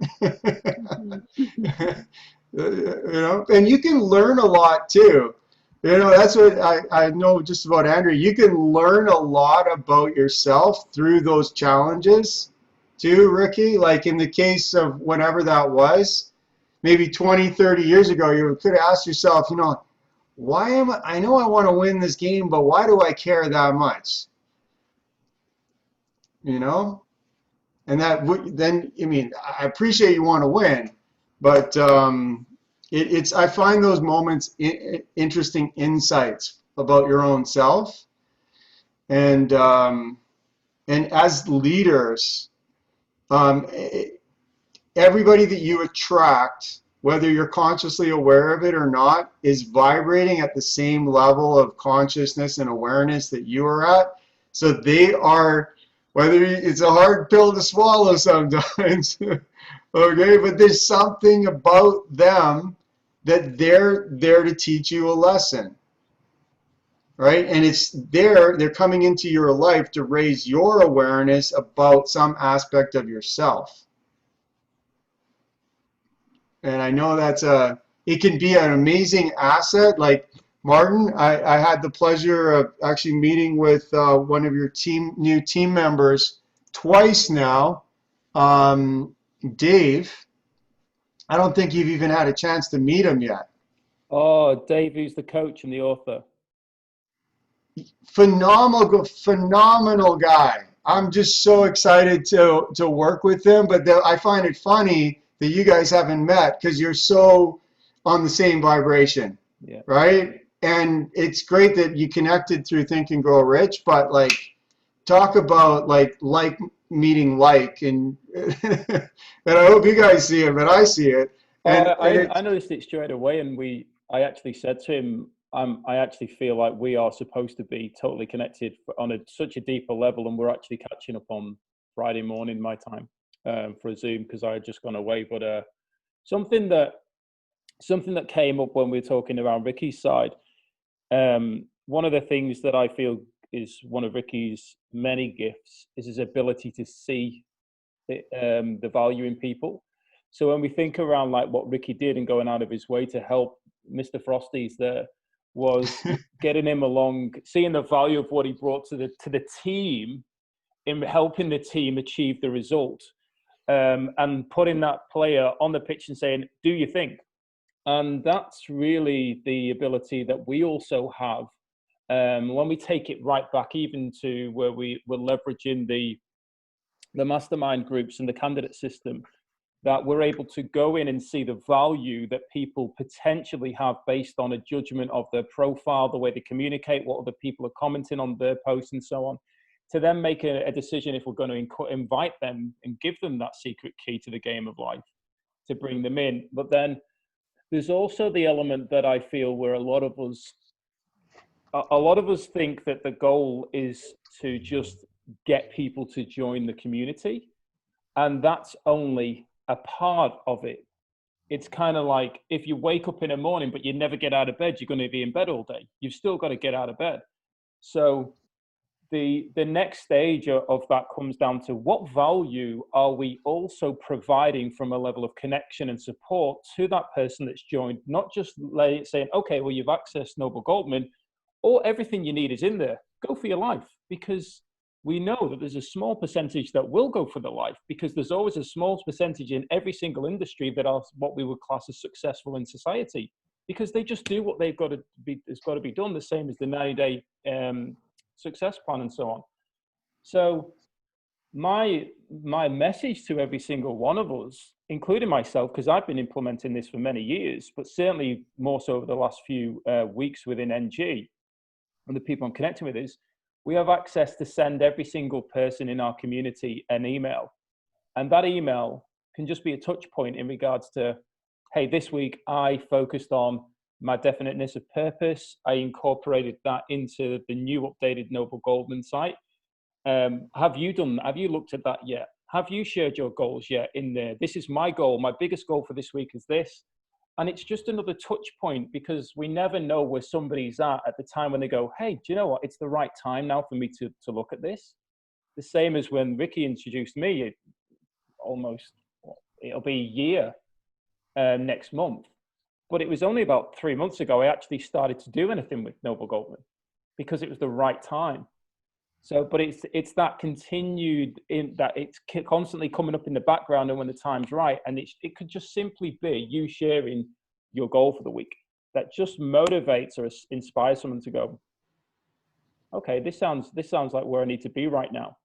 Speaker 1: You know, and you can learn a lot too. You know, that's what I know just about Andrea. You can learn a lot about yourself through those challenges too, Ricky. Like in the case of whenever that was, maybe 20, 30 years ago, you could ask yourself, you know, I know I want to win this game, but why do I care that much? You know? And that then, I mean, I appreciate you want to win, but I find those moments interesting insights about your own self, and as leaders, everybody that you attract, whether you're consciously aware of it or not, is vibrating at the same level of consciousness and awareness that you are at. So they are, whether it's a hard pill to swallow sometimes, okay, but there's something about them that they're there to teach you a lesson, right? And they're coming into your life to raise your awareness about some aspect of yourself. And I know it can be an amazing asset. Like Martin, I had the pleasure of actually meeting with one of your new team members twice now, Dave. I don't think you've even had a chance to meet him yet.
Speaker 7: Oh, Dave, who's the coach and the author.
Speaker 1: Phenomenal guy. I'm just so excited to work with him. But I find it funny that you guys haven't met because you're so on the same vibration,
Speaker 7: yeah.
Speaker 1: Right? And it's great that you connected through Think and Grow Rich. But like, talk about like meeting like, and and I hope you guys see it, but I see it. And,
Speaker 7: I noticed it straight away, and I actually said to him, I actually feel like we are supposed to be totally connected on such a deeper level, and we're actually catching up on Friday morning my time for a Zoom because I had just gone away. But something that came up when we were talking around Ricky's side, one of the things that I feel is one of Ricky's many gifts is his ability to see the value in people. So when we think around like what Ricky did and going out of his way to help Mr. Frosty's there, was getting him along, seeing the value of what he brought to the team in helping the team achieve the result, and putting that player on the pitch and saying, do you think? And that's really the ability that we also have when we take it right back even to where we're leveraging the mastermind groups and the candidate system, that we're able to go in and see the value that people potentially have based on a judgment of their profile, the way they communicate, what other people are commenting on their posts and so on, to then make a decision if we're going to invite them and give them that secret key to the game of life, to bring them in. But then there's also the element that I feel where a lot of us think that the goal is to just get people to join the community. And that's only a part of it. It's kind of like if you wake up in the morning but you never get out of bed, you're going to be in bed all day. You've still got to get out of bed. So the next stage of that comes down to what value are we also providing from a level of connection and support to that person that's joined, not just saying, okay, well, you've accessed Noble Goldman, everything you need is in there. Go for your life, because we know that there's a small percentage that will go for the life, because there's always a small percentage in every single industry that are what we would class as successful in society, because they just do what they've got to be, it's got to be done, the same as the 90-day success plan and so on. So my message to every single one of us, including myself, because I've been implementing this for many years, but certainly more so over the last few weeks within NG, and the people I'm connecting with, is we have access to send every single person in our community an email. And that email can just be a touch point in regards to, hey, this week I focused on my definiteness of purpose. I incorporated that into the new updated Noble Goldman site. Have you looked at that yet? Have you shared your goals yet in there? This is my goal. My biggest goal for this week is this. And it's just another touch point, because we never know where somebody's at the time when they go, hey, do you know what? It's the right time now for me to look at this. The same as when Ricky introduced me, it'll be a year next month. But it was only about 3 months ago I actually started to do anything with Noble Goldman, because it was the right time. So, but it's that continued, in that it's constantly coming up in the background, and when the time's right, and it could just simply be you sharing your goal for the week that just motivates or inspires someone to go, okay, this sounds like where I need to be right now.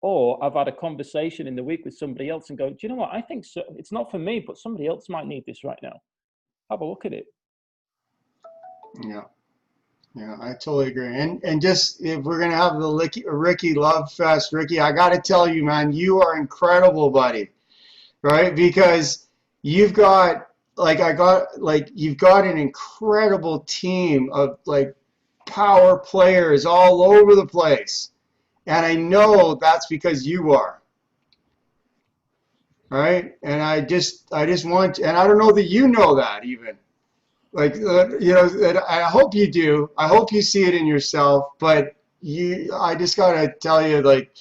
Speaker 7: Or I've had a conversation in the week with somebody else and go, do you know what? I think so. It's not for me, but somebody else might need this right now. Have a look at it.
Speaker 1: Yeah. Yeah, I totally agree. And just, if we're gonna have the Ricky Love Fest, Ricky, I gotta tell you, man, you are incredible, buddy. Right? Because you've got you've got an incredible team of like power players all over the place. And I know that's because you are. Right? And I just want, and I don't know that you know that even. Like, I hope you do. I hope you see it in yourself. But I just gotta tell you, like,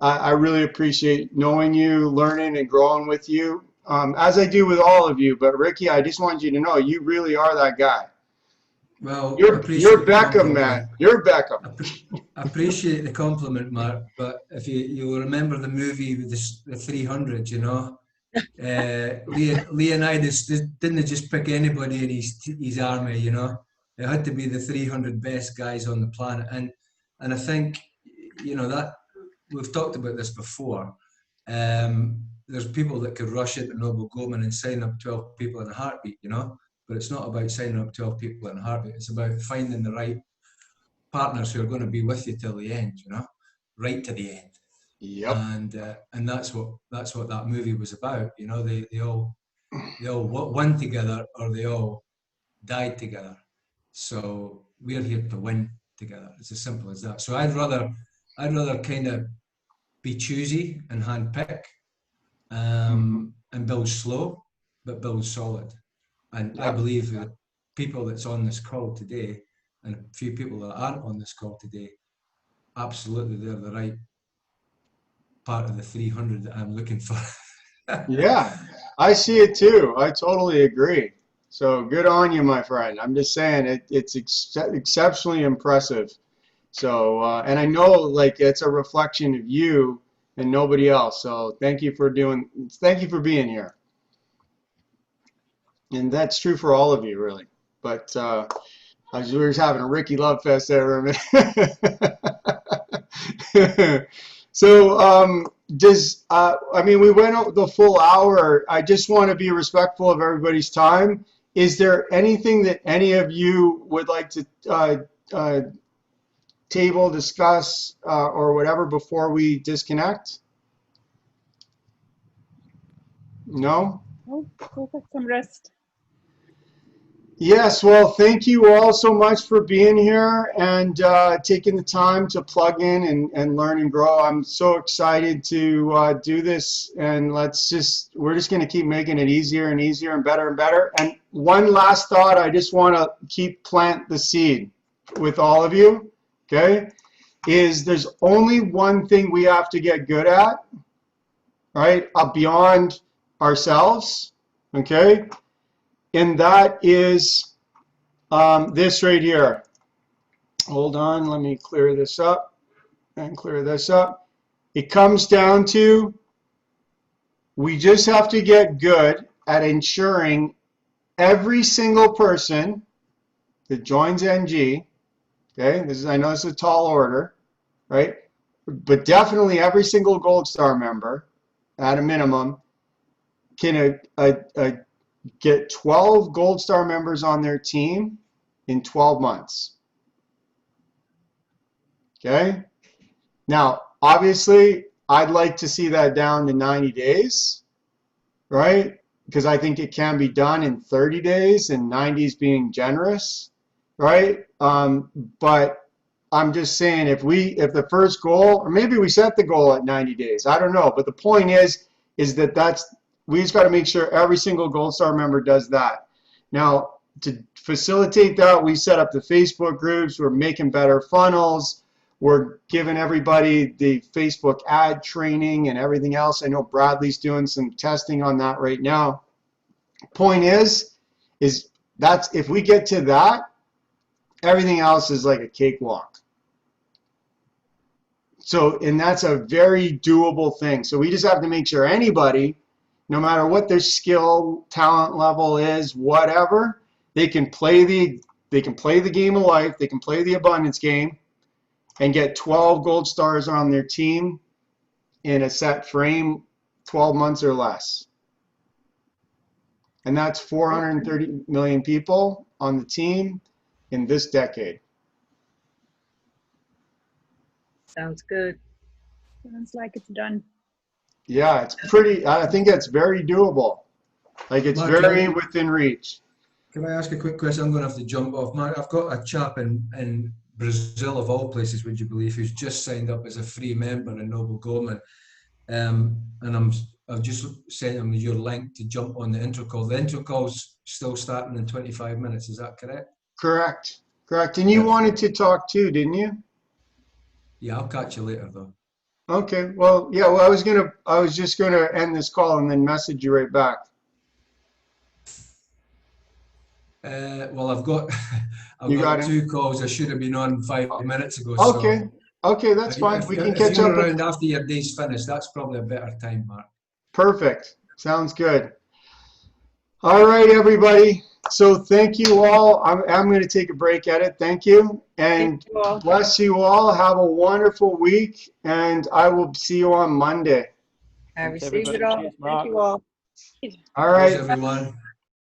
Speaker 1: I really appreciate knowing you, learning, and growing with you, as I do with all of you. But Ricky, I just want you to know you really are that guy.
Speaker 4: Well,
Speaker 1: You're
Speaker 4: appreciate the
Speaker 1: Beckham,
Speaker 4: compliment.
Speaker 1: man. You're Beckham.
Speaker 4: Appreciate the compliment, Mark. But if you'll remember the movie with the 300, Leonidas didn't just pick anybody in his army, It had to be the 300 best guys on the planet. And I think, that we've talked about this before. There's people that could rush into Noble Goldman and sign up 12 people in a heartbeat, but it's not about signing up 12 people in a heartbeat. It's about finding the right partners who are going to be with you till the end, right to the end.
Speaker 1: Yep.
Speaker 4: And that's what that movie was about. They all won together, or they all died together. So we're here to win together. It's as simple as that. So I'd rather kind of be choosy and handpick, and build slow, but build solid. And I believe that people that's on this call today, and a few people that aren't on this call today, absolutely they're the right part of the 300 that I'm looking for.
Speaker 1: Yeah, I see it too. I totally agree. So good on you, my friend. I'm just saying it's exceptionally impressive. So, and I know like it's a reflection of you and nobody else. So thank you for being here. And that's true for all of you, really. But we were just having a Ricky Love Fest there. So we went the full hour. I just want to be respectful of everybody's time. Is there anything that any of you would like to table, discuss, or whatever before we disconnect? No?
Speaker 2: Oh, go get some rest.
Speaker 1: Yes, well, thank you all so much for being here and taking the time to plug in and learn and grow. I'm so excited to do this, and we're just going to keep making it easier and easier and better and better. And one last thought, I just want to plant the seed with all of you, okay, is there's only one thing we have to get good at, right, beyond ourselves, okay? And that is this right here. hold on, let me clear this up and clear this up. It comes down to, we just have to get good at ensuring every single person that joins NG, okay, I know this is a tall order, right? But definitely every single Gold Star member, at a minimum, can get 12 Gold Star members on their team in 12 months. Okay? Now, obviously, I'd like to see that down to 90 days, right? Because I think it can be done in 30 days and 90 is being generous, right? But I'm just saying, if the first goal, or maybe we set the goal at 90 days, I don't know. But the point is that we just got to make sure every single Gold Star member does that. Now, to facilitate that, we set up the Facebook groups. We're making better funnels. We're giving everybody the Facebook ad training and everything else. I know Bradley's doing some testing on that right now. Point is that's, if we get to that, everything else is like a cakewalk. So, and that's a very doable thing. So we just have to make sure anybody, no matter what their skill, talent level is, whatever, they can play the game of life, they can play the abundance game, and get 12 Gold Stars on their team in a set frame, 12 months or less. And that's 430 million people on the team in this decade.
Speaker 6: Sounds good.
Speaker 2: Sounds like it's done.
Speaker 1: Yeah, it's pretty, I think it's very doable. Like, it's
Speaker 4: Mark,
Speaker 1: very within reach.
Speaker 4: Can I ask a quick question? I'm going to have to jump off. Mark, I've got a chap in Brazil, of all places, would you believe, who's just signed up as a free member in Noble Goldman. And I've just sent him your link to jump on the intro call. The intro call's still starting in 25 minutes, is that correct?
Speaker 1: Correct. Correct. And you wanted to talk too, didn't you?
Speaker 4: Yeah, I'll catch you later though.
Speaker 1: Okay. Well, yeah, well, I was just gonna end this call and then message you right back.
Speaker 4: Well, I've got
Speaker 1: You got
Speaker 4: two calls. I should have been on 5 minutes ago.
Speaker 1: Okay.
Speaker 4: So
Speaker 1: Okay, that's fine.
Speaker 4: if,
Speaker 1: We can
Speaker 4: if
Speaker 1: catch
Speaker 4: you're
Speaker 1: up.
Speaker 4: around after your day's finished, that's probably a better time, Mark.
Speaker 1: Perfect. Sounds good. All right, everybody. So thank you all. I'm going to take a break at it. Thank you. And
Speaker 2: Thank you all.
Speaker 1: bless you all. Have a wonderful week. And I will see you on Monday.
Speaker 6: I
Speaker 7: Thanks,
Speaker 6: received
Speaker 7: everybody.
Speaker 6: it all.
Speaker 7: Cheers,
Speaker 2: Thank
Speaker 7: Mark.
Speaker 2: you all.
Speaker 1: All right.
Speaker 4: Cheers, everyone.